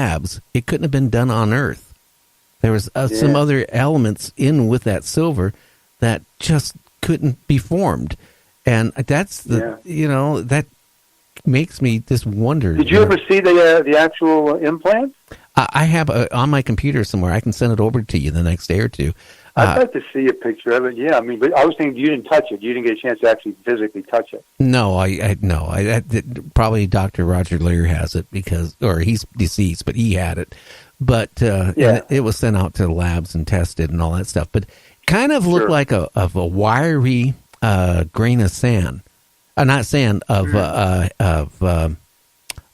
labs, it couldn't have been done on Earth. There was some other elements in with that silver that just couldn't be formed. And that's that makes me just wonder. Did you ever see the actual implant? I have on my computer somewhere. I can send it over to you the next day or two. I'd like to see a picture of it. Yeah, I mean, but I was thinking you didn't touch it. You didn't get a chance to actually physically touch it. No, I probably Dr. Roger Lear has it or he's deceased, but he had it. But it was sent out to the labs and tested and all that stuff. But kind of looked like a wiry grain of sand, not sand of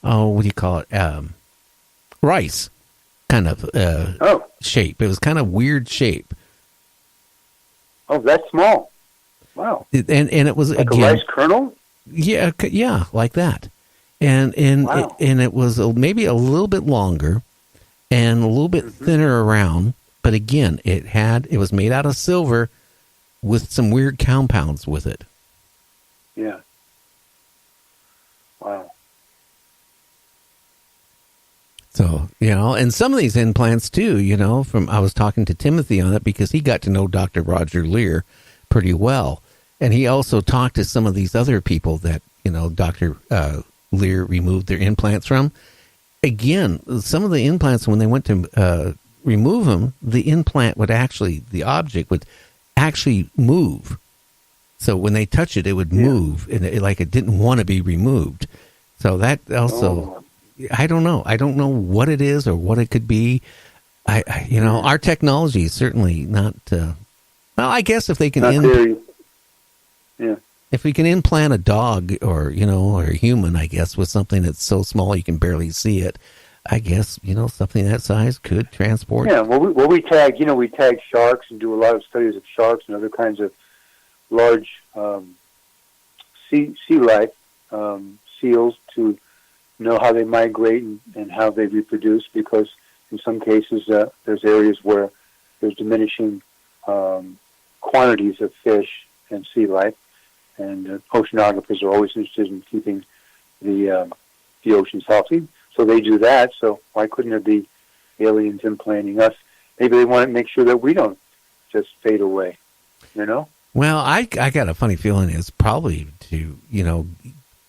what do you call it? Rice, kind of shape. It was kind of weird shape. Oh, that's small. Wow. And it was like a rice kernel? Yeah, like that. And wow. It was maybe a little bit longer and a little bit thinner around, but again, it was made out of silver with some weird compounds with it. Yeah. Wow. So, and some of these implants too, I was talking to Timothy on it because he got to know Dr. Roger Lear pretty well. And he also talked to some of these other people that, Dr. Lear removed their implants from. Again, some of the implants, when they went to remove them, the object would actually move. So when they touch it, it would move, and it didn't want to be removed. So that also... I don't know. I don't know what it is or what it could be. Our technology is certainly not. Well, I guess if they can, if we can implant a dog or a human, I guess with something that's so small you can barely see it, I guess something that size could transport. Yeah. Well, we tag sharks and do a lot of studies of sharks and other kinds of large sea life seals to know how they migrate and how they reproduce, because in some cases there's areas where there's diminishing quantities of fish and sea life, and oceanographers are always interested in keeping the oceans healthy, so they do that. So why couldn't there be aliens implanting us? Maybe they want to make sure that we don't just fade away, Well, I got a funny feeling it's probably to,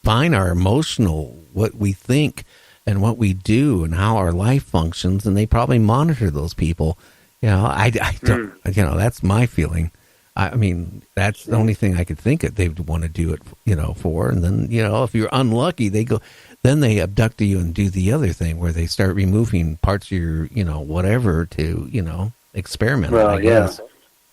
find our emotional, what we think and what we do and how our life functions, and they probably monitor those people. I don't, that's my feeling. I mean, that's the only thing I could think of they'd want to do it, for. And then, if you're unlucky, then they abduct you and do the other thing where they start removing parts of your, whatever to, experiment. Well, I guess.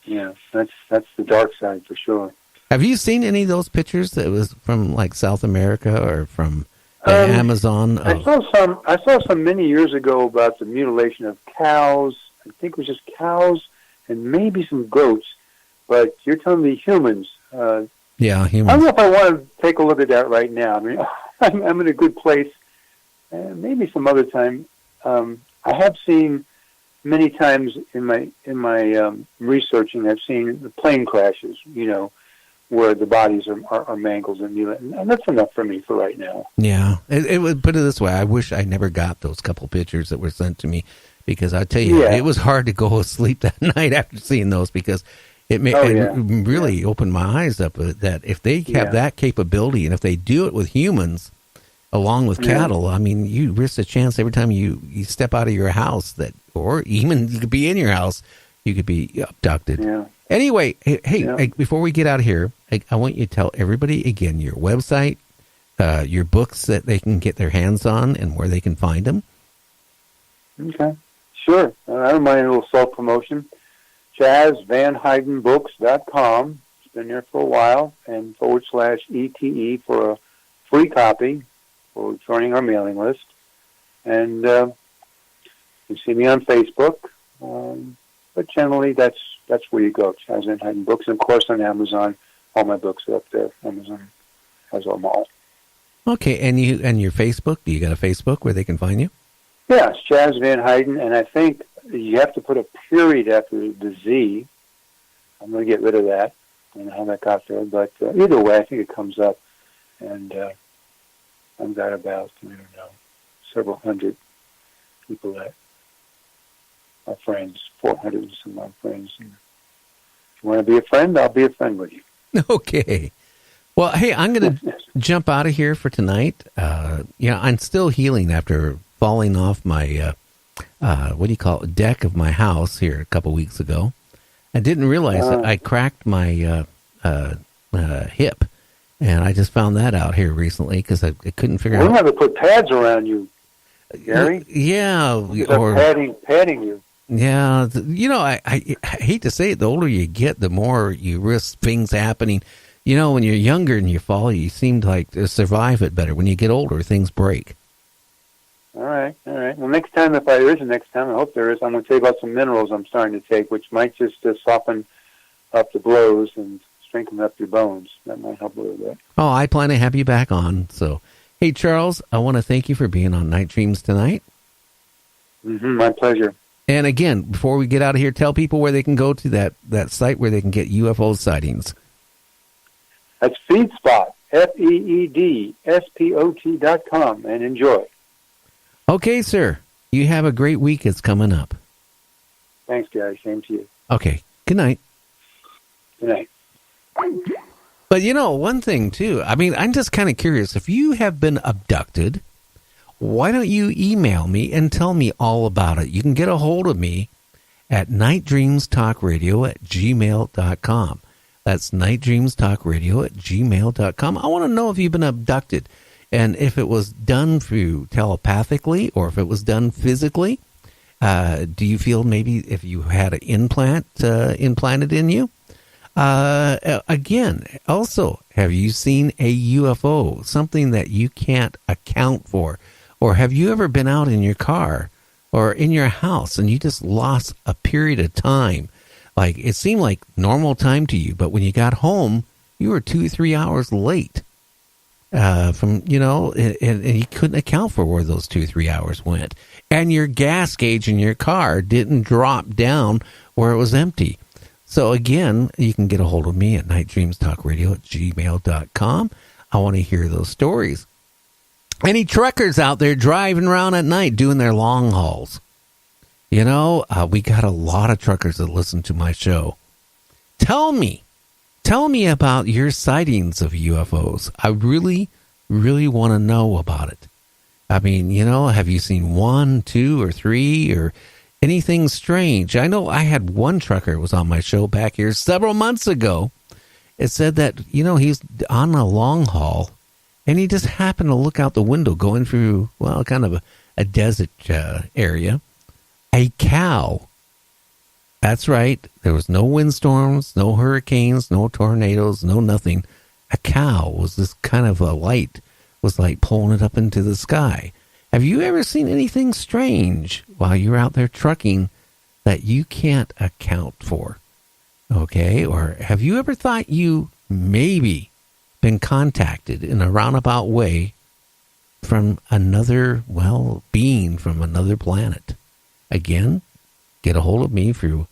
Yeah, that's the dark side for sure. Have you seen any of those pictures that was from like South America or from the Amazon? I saw some many years ago about the mutilation of cows. I think it was just cows and maybe some goats. But you're telling me humans. Yeah, humans. I don't know if I want to take a look at that right now. I mean, I'm in a good place. Maybe some other time. I have seen many times in my researching. I've seen the plane crashes. Where the bodies are mangled and that's enough for me for right now. Yeah, it would put it this way. I wish I never got those couple pictures that were sent to me, because I tell you, it was hard to go to sleep that night after seeing those, because it really opened my eyes up that if they have that capability and if they do it with humans along with cattle, I mean, you risk a chance every time you step out of your house or even you could be in your house, you could be abducted. Yeah. Anyway, hey, before we get out of here, I want you to tell everybody again your website, your books that they can get their hands on, and where they can find them. Okay, sure. I don't mind a little self-promotion. ChazVanHeydenBooks.com. It's been there for a while, and /ETE for a free copy for joining our mailing list. And you can see me on Facebook, but generally that's where you go, Charles Van Heyden Books. And, of course, on Amazon, all my books are up there. Amazon has them all. Okay, and your Facebook, do you got a Facebook where they can find you? Yes, Charles Van Heyden, and I think you have to put a period after the Z. I'm going to get rid of that. I don't know how that got there, but either way, I think it comes up. And I've got about, several hundred people that are friends, 400 and some odd friends. And if you want to be a friend, I'll be a friend with you. Okay. Well, hey, I'm going to jump out of here for tonight. I'm still healing after falling off my, deck of my house here a couple weeks ago. I didn't realize that I cracked my hip, and I just found that out here recently because I couldn't figure out. We'll have to put pads around you, Gary. Yeah. Or padding you. Yeah. I hate to say it, the older you get, the more you risk things happening. When you're younger and you fall, you seem to survive it better. When you get older, things break. All right. Well, next time, if there is a next time, I hope there is, I'm going to tell you about some minerals I'm starting to take, which might just soften up the blows and strengthen up your bones. That might help a little bit. Oh, I plan to have you back on. So, hey, Charles, I want to thank you for being on Night Dreams tonight. My pleasure. And again, before we get out of here, tell people where they can go to that site where they can get UFO sightings. That's FeedSpot, FeedSpot.com, and enjoy. Okay, sir. You have a great week. It's coming up. Thanks, Gary. Same to you. Okay. Good night. Good night. But one thing too, I'm just kind of curious. If you have been abducted, why don't you email me and tell me all about it? You can get a hold of me at nightdreamstalkradio@gmail.com. That's nightdreamstalkradio@gmail.com. I want to know if you've been abducted and if it was done through telepathically or if it was done physically. Do you feel maybe if you had an implant implanted in you? Again, also, have you seen a UFO, something that you can't account for? Or have you ever been out in your car or in your house and you just lost a period of time? Like it seemed like normal time to you, but when you got home, you were 2 or 3 hours late and you couldn't account for where those 2 or 3 hours went. And your gas gauge in your car didn't drop down where it was empty. So again, you can get a hold of me at nightdreamstalkradio@gmail.com. I want to hear those stories. Any truckers out there driving around at night doing their long hauls? We got a lot of truckers that listen to my show. Tell me about your sightings of UFOs. I really, really want to know about it. Have you seen 1, 2, or 3, or anything strange? I know I had one trucker who was on my show back here several months ago. It said that, he's on a long haul, and he just happened to look out the window going through, kind of a desert area. A cow. That's right. There was no windstorms, no hurricanes, no tornadoes, no nothing. A cow was this kind of a light, was like pulling it up into the sky. Have you ever seen anything strange while you're out there trucking that you can't account for? Okay, or have you ever thought you maybe been contacted in a roundabout way from another, being from another planet? Again, get a hold of me through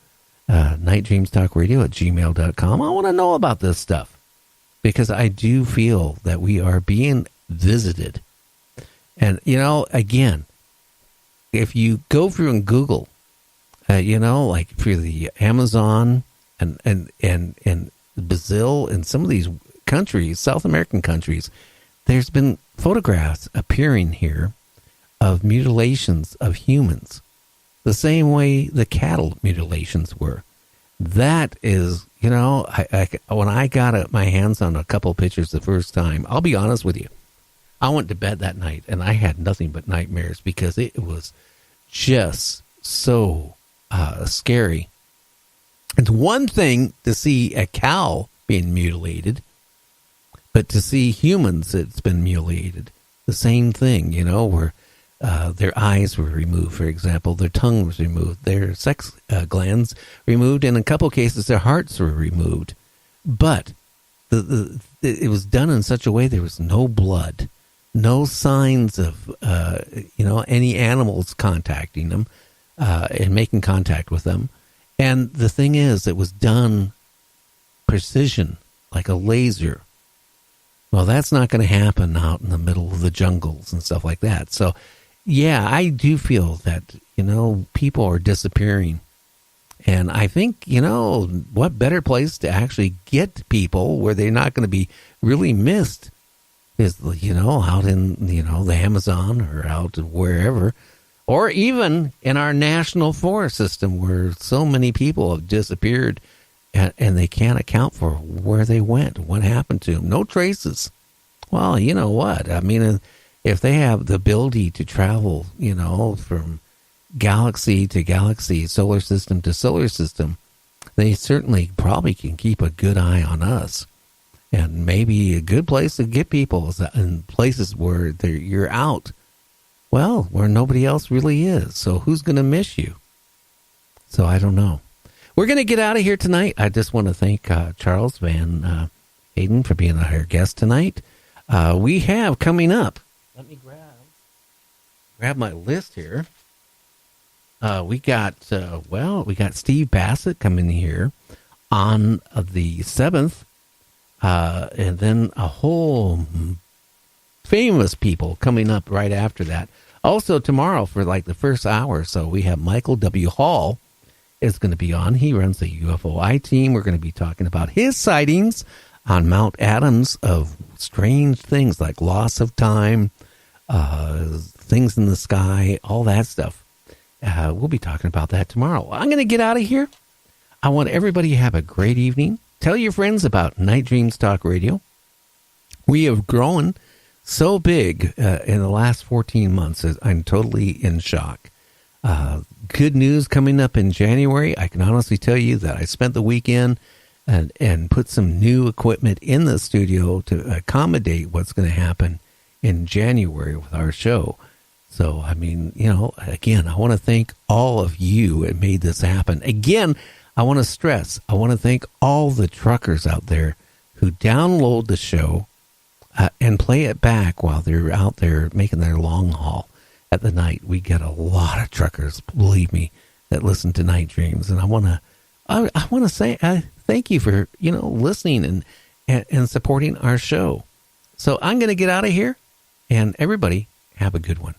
nightdreamstalkradio@gmail.com. I want to know about this stuff because I do feel that we are being visited. And, again, if you go through and Google, like through the Amazon and Brazil and some of these countries, South American countries, there's been photographs appearing here of mutilations of humans, the same way the cattle mutilations were. That is, when I got my hands on a couple pictures the first time, I'll be honest with you, I went to bed that night and I had nothing but nightmares because it was just so scary. It's one thing to see a cow being mutilated, but to see humans that's been mutilated, the same thing, where their eyes were removed, for example, their tongue was removed, their sex glands removed, and in a couple cases their hearts were removed. But it was done in such a way there was no blood, no signs of any animals contacting them and making contact with them. And the thing is, it was done precision, like a laser. Well, that's not going to happen out in the middle of the jungles and stuff like that. So yeah, I do feel that, people are disappearing. And I think, what better place to actually get people where they're not going to be really missed is, out in, the Amazon or out wherever, or even in our national forest system where so many people have disappeared and they can't account for where they went, what happened to them. No traces. Well, you know what? I mean, if they have the ability to travel, from galaxy to galaxy, solar system to solar system, they certainly probably can keep a good eye on us. And maybe a good place to get people is in places where you're out, well, where nobody else really is. So who's going to miss you? So I don't know. We're going to get out of here tonight. I just want to thank Charles Van Heyden for being our guest tonight. We have coming up, let me grab my list here. We got Steve Bassett coming here on the 7th, and then a whole famous people coming up right after that. Also tomorrow for like the first hour, so we have Michael W. Hall is going to be on. He runs the UFOI team. We're going to be talking about his sightings on Mount Adams of strange things like loss of time, things in the sky, all that stuff. We'll be talking about that tomorrow. I'm going to get out of here. I want everybody to have a great evening. Tell your friends about Night Dreams Talk Radio. We have grown so big in the last 14 months. I'm totally in shock. Good news coming up in January. I can honestly tell you that I spent the weekend and put some new equipment in the studio to accommodate what's going to happen in January with our show. So, I mean, again, I want to thank all of you that made this happen. Again, I want to stress, I want to thank all the truckers out there who download the show and play it back while they're out there making their long haul at the night. We get a lot of truckers, believe me, that listen to Night Dreams. And I want to say thank you for, listening and supporting our show. So I'm going to get out of here, and everybody have a good one.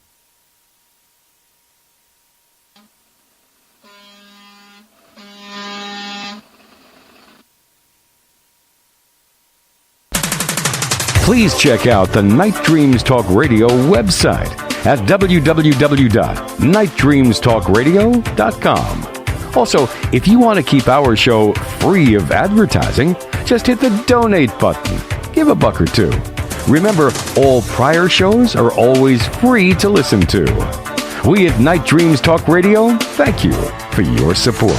Please check out the Night Dreams Talk Radio website at www.nightdreamstalkradio.com. Also, if you want to keep our show free of advertising, just hit the donate button. Give $1 or $2. Remember, all prior shows are always free to listen to. We at Night Dreams Talk Radio thank you for your support.